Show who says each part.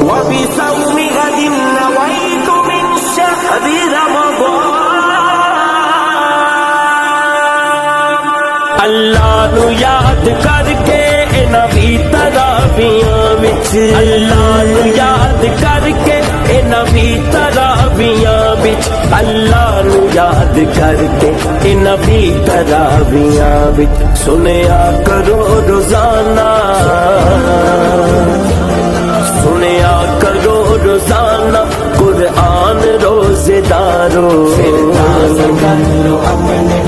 Speaker 1: وبصوم غد نويت من شهر رمضان अल्लाह नू याद करके नबी तराबियां विच अल्लाह नू याद करके नबी तराबियां विच अल्लाह नू याद करके नबी तराबियां विच सुनिया करो रोजाना सुनिया करो रोजाना कुरान रोजेदारो फिर ताज़ा कर लो अपने